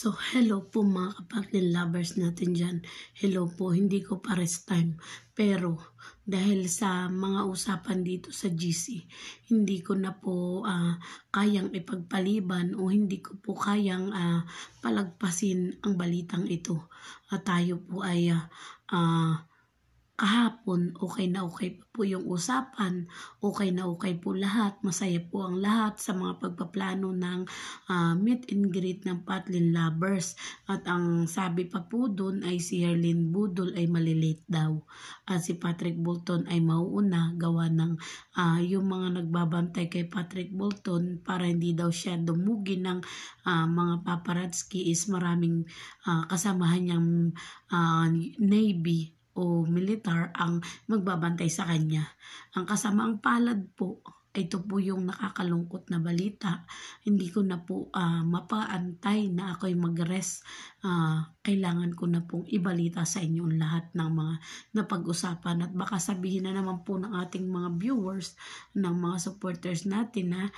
So, hello po mga kapatid lovers natin dyan. Hello po, hindi ko pares time. Pero, dahil sa mga usapan dito sa GC, hindi ko na po kayang ipagpaliban o hindi ko po kayang palagpasin ang balitang ito. Tayo po ay kahapon, okay na okay po yung usapan, okay na okay po lahat, masaya po ang lahat sa mga pagpaplano ng meet and greet ng Patlin Lovers. At ang sabi pa po dun ay si Herlin Budol ay malilate daw. At si Patrick Bolton ay mauuna gawa ng yung mga nagbabantay kay Patrick Bolton para hindi daw siya dumugi ng mga paparazzi is maraming kasamahan niyang Navy o militar ang magbabantay sa kanya. Ang kasamaang palad po, ito po yung nakakalungkot na balita. Hindi ko na po mapaantay na ako'y mag-rest. Kailangan ko na pong ibalita sa inyong lahat ng mga napag-usapan at baka sabihin na naman po ng ating mga viewers, ng mga supporters natin na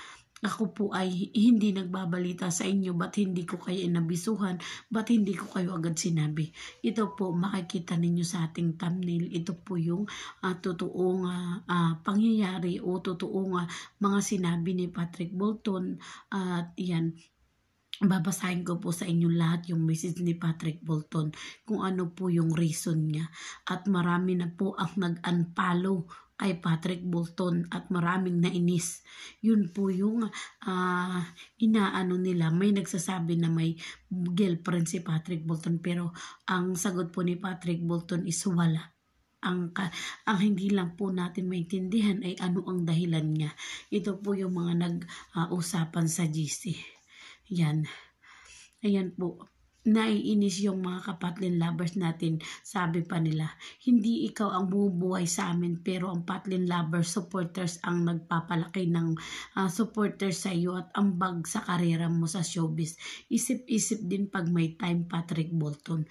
ako po ay hindi nagbabalita sa inyo, ba't hindi ko kayo inabisuhan, ba't hindi ko kayo agad sinabi. Ito po makikita ninyo sa ating thumbnail, ito po yung totoong pangyayari o totoong mga sinabi ni Patrick Bolton. At yan, babasahin ko po sa inyo lahat yung message ni Patrick Bolton kung ano po yung reason niya. At marami na po ang nag-unfollow kay Patrick Bolton at maraming nainis. Yun po yung inaano nila. May nagsasabi na may girlfriend si Patrick Bolton pero ang sagot po ni Patrick Bolton is wala. Ang hindi lang po natin maintindihan ay ano ang dahilan niya. Ito po yung mga nag-usapan sa GC. Yan. Ayan po. Naiinis yung mga Patlin lovers natin. Sabi pa nila, hindi ikaw ang bumubuhay sa amin pero ang Patlin lovers supporters ang nagpapalaki ng supporters sa iyo at ambag sa karera mo sa showbiz. Isip-isip din pag may time, Patrick Bolton.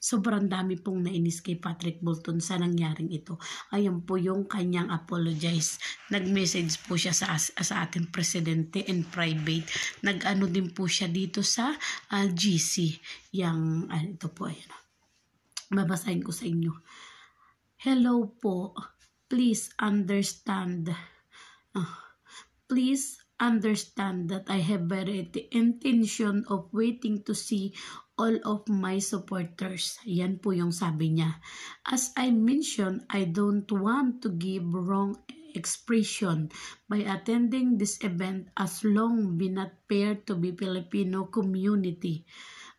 Sobrang dami pong nainis kay Patrick Bolton sa nangyaring ito. Ayan po yung kanyang apologize. Nag-message po siya sa ating presidente in private. Nag-ano din po siya dito sa GC. Ito po, ayan. Babasahin ko sa inyo. Hello po. Please understand. Please understand that I have very intention of waiting to see all of my supporters. Yan po yung sabi niya. As I mentioned, I don't want to give wrong expression by attending this event as long been not fair to be Filipino community.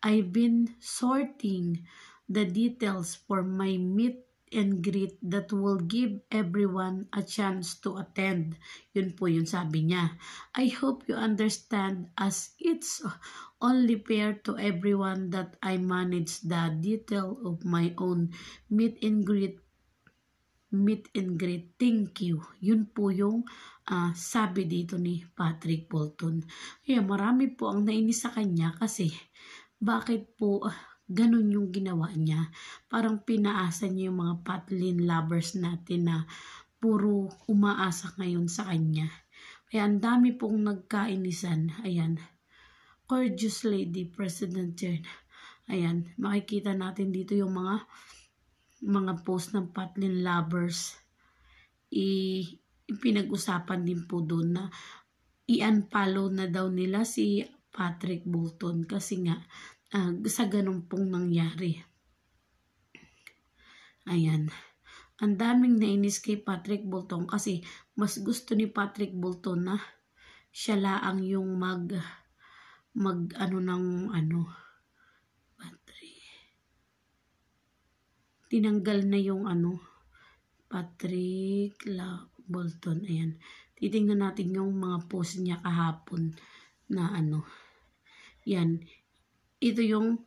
I've been sorting the details for my meet and greet that will give everyone a chance to attend. Yun po yung sabi niya. I hope you understand as it's only fair to everyone that I manage the detail of my own meet and greet. Thank you. Yun po yung sabi dito ni Patrick Bolton. Kaya marami po ang nainis sa kanya kasi bakit po ganun yung ginawa niya. Parang pinaasa niya yung mga Patlin lovers natin na puro umaasa ngayon sa kanya. Kaya ang dami pong nagkainisan. Ayan. Gorgeous lady, President Jen. Ayan. Makikita natin dito yung mga post ng Patlin lovers. Pinag-usapan din po doon na i-unfollow na daw nila si Patrick Bolton kasi nga sa ganun pong nangyari. Ayan. Ang daming nainis kay Patrick Bolton kasi mas gusto ni Patrick Bolton na siya laang yung tinanggal na yung Patrick Bolton. Ayan. Titingnan natin yung mga post niya kahapon na yan. Ito yung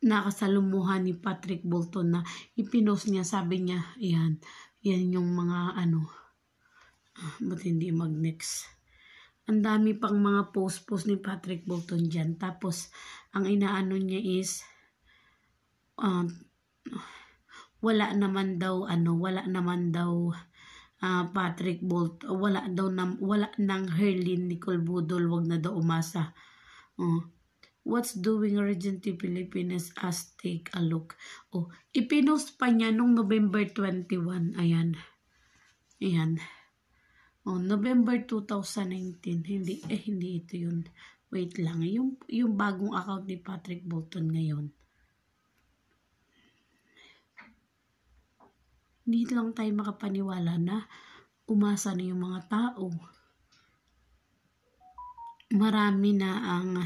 nakasalumuhan ni Patrick Bolton na ipinost niya. Sabi niya, yan yung mga ba't hindi mag-next? Ang dami pang mga post ni Patrick Bolton dyan. Tapos, ang inaano niya is, wala naman daw Patrick Bolt, wala nang Herlin Nicole Budol, wag na daw umasa. What's doing Argentine Philippines as take a look. Ipinost pa niya nung November 21. Ayan. November 2019. Hindi ito yun. Wait lang. Yung bagong account ni Patrick Bolton ngayon. Hindi lang tayo makapaniwala na umasa na yung mga tao. Marami na ang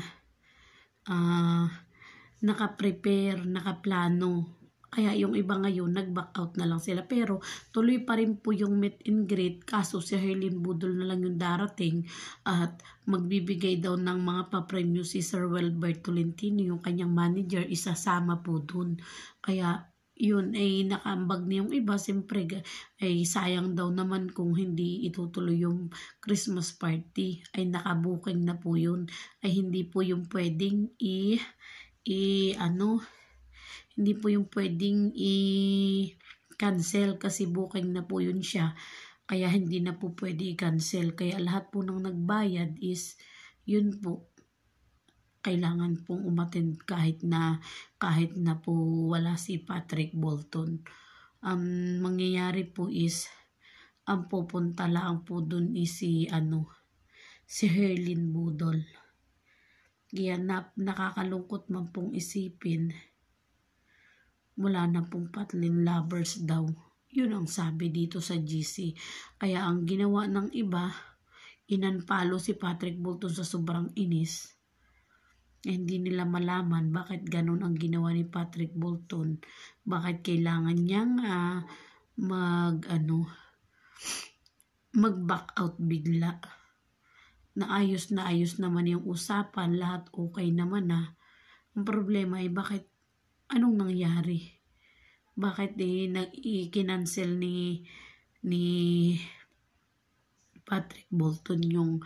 nakaprepare, nakaplano. Kaya yung iba ngayon, nag-back out na lang sila. Pero tuloy pa rin po yung meet and greet. Kaso si Herlin Budol na lang yung darating. At magbibigay daw ng mga papremyo si Sir Welbert Tolentino. Yung kanyang manager, isasama po dun. Kaya yun ay nakaambag na yung iba. Siyempre ay sayang daw naman kung hindi itutuloy yung Christmas party. Ay nakabuking na po yun. Ay hindi po yung pwedeng hindi po yung pwedeng i-cancel kasi booking na po yun siya. Kaya hindi na po pwede i-cancel. Kaya lahat po ng nagbayad is yun po. Kailangan pong umattend kahit na po wala si Patrick Bolton. Mangyayari po is ang pupunta lang po dun is si Herlin Budol. Kaya nakakalungkot man pong isipin, wala na pong Patlin lovers daw. Yun ang sabi dito sa GC. Kaya ang ginawa ng iba, inunfollow si Patrick Bolton sa sobrang inis. Hindi nila malaman bakit ganun ang ginawa ni Patrick Bolton. Bakit kailangan niyang mag-back out bigla. Naayos naman yung usapan, lahat okay naman na. Ang problema ay bakit anong nangyari? Bakit i-cancel ni Patrick Bolton yung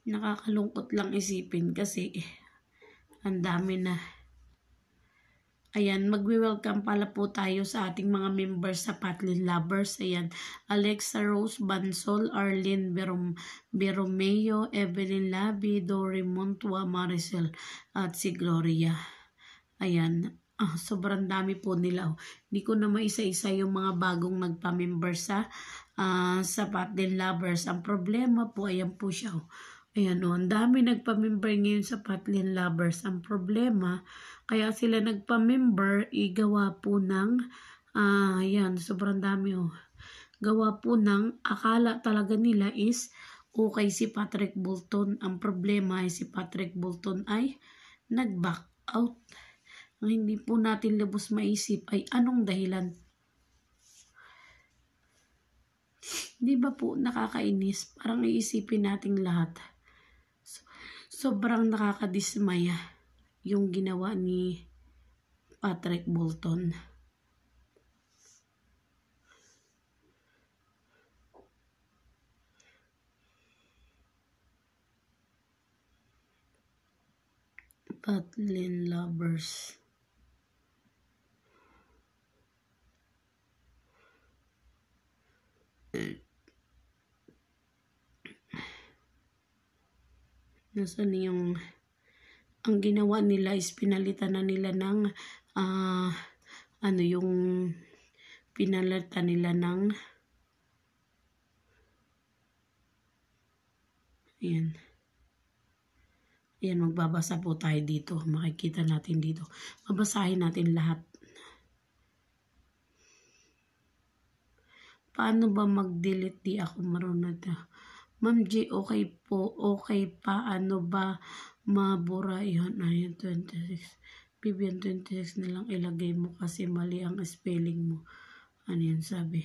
nakakalungkot lang isipin kasi ang dami na. Ayan, magwi-welcome pala po tayo sa ating mga members sa Patlin Lovers. Ayan, Alexa Rose Bansol, Arlene Beromeo, Evelyn Labi, Dory Montua, Maricel, at si Gloria. Ayan, sobrang dami po nila. Hindi ko na maisa-isa yung mga bagong nagpa-member sa Patlin Lovers. Ang problema po, ayan po siya. Ayan ang dami nagpa-member ngayon sa Patlin Lovers. Ang problema, kaya sila nagpa-member, igawa po ng, ayan, sobrang dami gawa po ng, akala talaga nila is, okay si Patrick Bolton. Ang problema ay si Patrick Bolton ay nag-back out. Ang hindi po natin lubos maisip ay anong dahilan. Di ba po nakakainis? Parang iisipin nating lahat. Sobrang nakakadismaya yung ginawa ni Patrick Bolton. Patlin Lovers. Nasaan yung ang ginawa nila is pinalitan na nila ng yung pinalitan nila ng ayan, magbabasa po tayo dito, makikita natin dito, babasahin natin lahat. Paano ba mag-delete? Di ako marunong na. Ma'am G, okay po. Okay pa. Ano ba mabura? Yan, 26. Vivian 26 na lang ilagay mo kasi mali ang spelling mo. Ano yan sabi?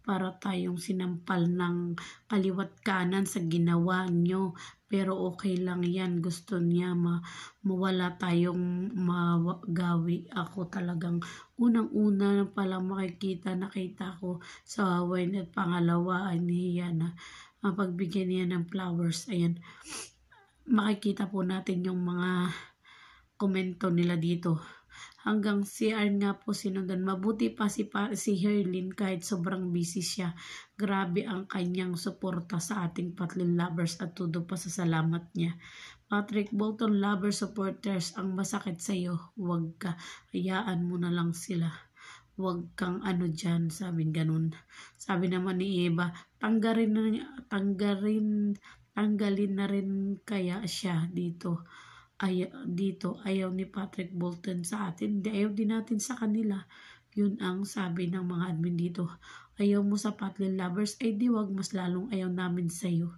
Para tayong sinampal ng kaliwat kanan sa ginawa nyo. Pero okay lang yan. Gusto niya mawala tayong magawi. Ako talagang unang-una palang nakita ko sa wine at pangalawa ay niya na pagbigyan niya ng flowers. Ayan, makikita po natin yung mga komento nila dito. hanggang CR nga po sinundan. Mabuti pa si Herlin kahit sobrang busy siya. Grabe ang kanyang suporta sa ating Patlin lovers at todo pa sa salamat niya. Patrick Bolton lover supporters, ang masakit sa'yo, huwag ka, hayaan mo na lang sila. Huwag kang ano dyan, sabi ganun. Sabi naman ni Eva, tanggalin na rin kaya siya dito. Ayaw ni Patrick Bolton sa atin. Hindi, ayaw din natin sa kanila. Yun ang sabi ng mga admin dito. Ayaw mo sa Patlin lovers, ay di wag, mas lalong ayaw namin sa'yo.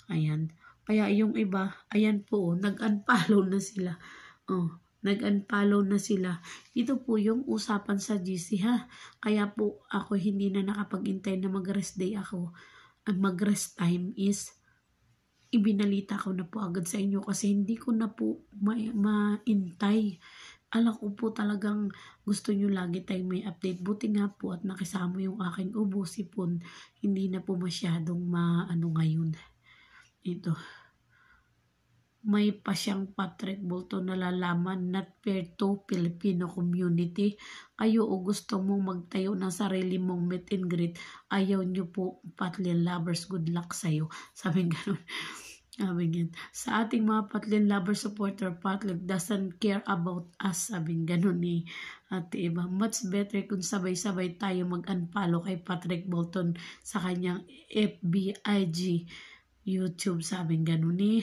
Ayan. Kaya yung iba, ayan po, nag-unfollow na sila. Nag-unfollow na sila. Ito po yung usapan sa GC ha. Kaya po ako hindi na nakapag-intay na mag-rest day ako. Ang mag-rest time is ibinalita ko na po agad sa inyo kasi hindi ko na po maintay. Alam ko po talagang gusto nyo lagi tayong may update. Buti nga po at nakisama yung aking ubo, sipon. Hindi na po masyadong maano ngayon. Ito. May pa siyang Patrick Bolton nalalaman not fair to Filipino community. Kayo o gusto mong magtayo ng sarili mong meet and greet, ayaw nyo po Patlin lovers, good luck sa'yo. Sabi ganun. Sabi ganun. Sa ating mga Patlin lovers supporter, Patlin doesn't care about us. Sabi ganun ni Ate Eva. Much better kung sabay-sabay tayo mag-unfollow kay Patrick Bolton sa kanyang FBIG YouTube, sabing ganun ni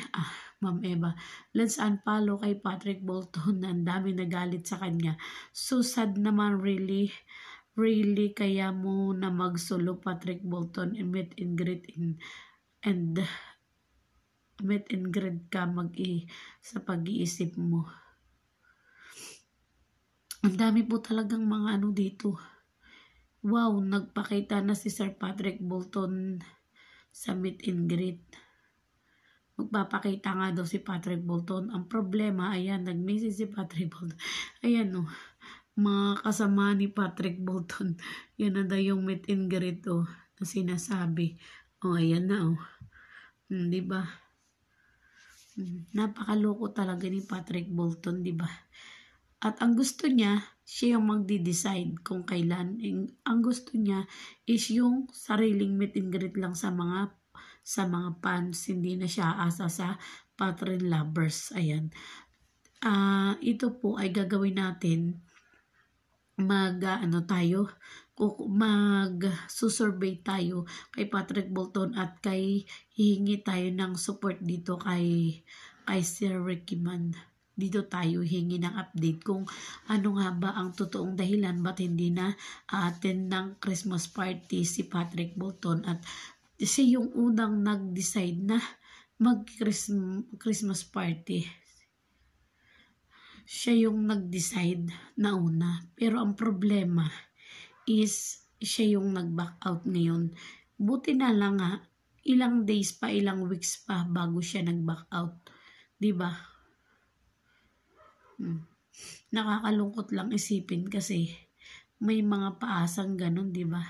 Ma'am Eva. Let's unfollow kay Patrick Bolton. Ang dami nagalit sa kanya. So sad naman, really kaya mo na magsolo Patrick Bolton and meet and greet ka sa pag-iisip mo. Ang dami po talagang mga ano dito. Wow, nagpakita na si Sir Patrick Bolton sa meet and greet. Magpapakita nga daw si Patrick Bolton. Ang problema, ayan, nag-message si Patrick Bolton. Ayan mga kasama ni Patrick Bolton. Yan na daw yung meet and greet na sinasabi. Ayan na diba? Napakaloko talaga ni Patrick Bolton, diba? At ang gusto niya, siya yung magdi-decide kung kailan. Ang gusto niya is yung sariling meet and greet lang sa mga fans, hindi na siya asa sa Patlin lovers. Ayan. Ito po ay gagawin natin mag-survey tayo kay Patrick Bolton at hihingi tayo ng support dito kay Sir Ricky Man. Dito tayo hingi ng update kung ano nga ba ang totoong dahilan ba't hindi na attend ng Christmas party si Patrick Bolton, at siya yung unang nag-decide na mag-Christmas party. Siya yung nag-decide na una. Pero ang problema is siya yung nag-back out ngayon. Buti na lang ilang days pa, ilang weeks pa bago siya nag-back out. Diba? Nakakalungkot lang isipin kasi may mga paasang ganun, diba?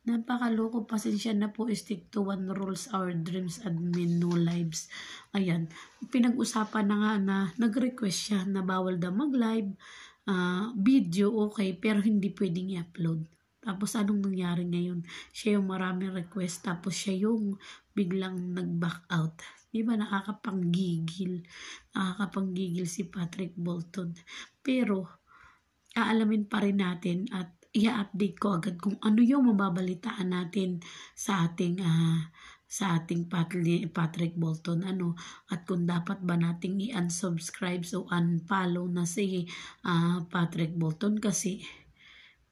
Napakaloko, pasensya na po, stick to one rules, our dreams, admin, no lives. Ayan, pinag-usapan na nga na nag-request siya na bawal daw mag-live, video okay, pero hindi pwedeng i-upload. Tapos anong nangyari ngayon? Siya yung maraming request, tapos siya yung biglang nag-back out. Diba nakakapanggigil si Patrick Bolton. Pero aalamin pa rin natin at i-update ko agad kung ano yung mababalitaan natin sa ating Patrick Bolton at kung dapat ba nating i-unsubscribe o unfollow na si Patrick Bolton kasi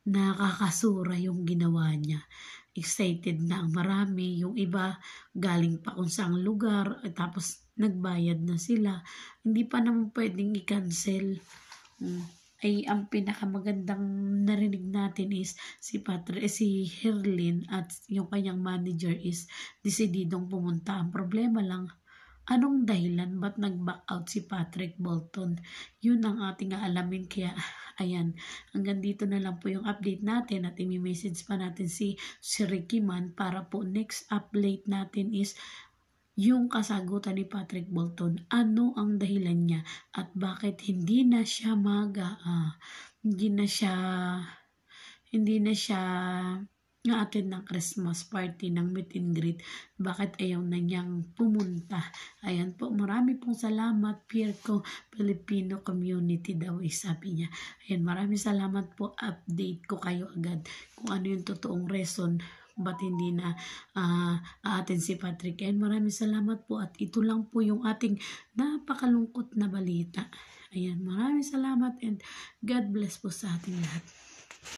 nakakasura yung ginawa niya. Excited na ang marami, yung iba galing pa kung saang lugar tapos nagbayad na sila, hindi pa naman pwedeng i-cancel. Ay ang pinakamagandang narinig natin is si Herlin at yung kanyang manager is desididong pumunta. Ang problema lang, anong dahilan ba't nag-back out si Patrick Bolton? Yun ang ating aalamin. Kaya ayan, hanggang dito na lang po yung update natin at i-message pa natin si Ricky Man para po next update natin is yung kasagutan ni Patrick Bolton, ano ang dahilan niya at bakit hindi na siya na-attend ng Christmas party ng meet and greet. Bakit ayaw na niyang pumunta? Ayan po, marami pong salamat, Pierco Filipino Community daw sabi niya. Ayan, maraming salamat po, update ko kayo agad kung ano yung totoong reason ba't hindi na attend si Patrick. Ayan, maraming salamat po at ito lang po yung ating napakalungkot na balita. Ayan, maraming salamat and God bless po sa ating lahat.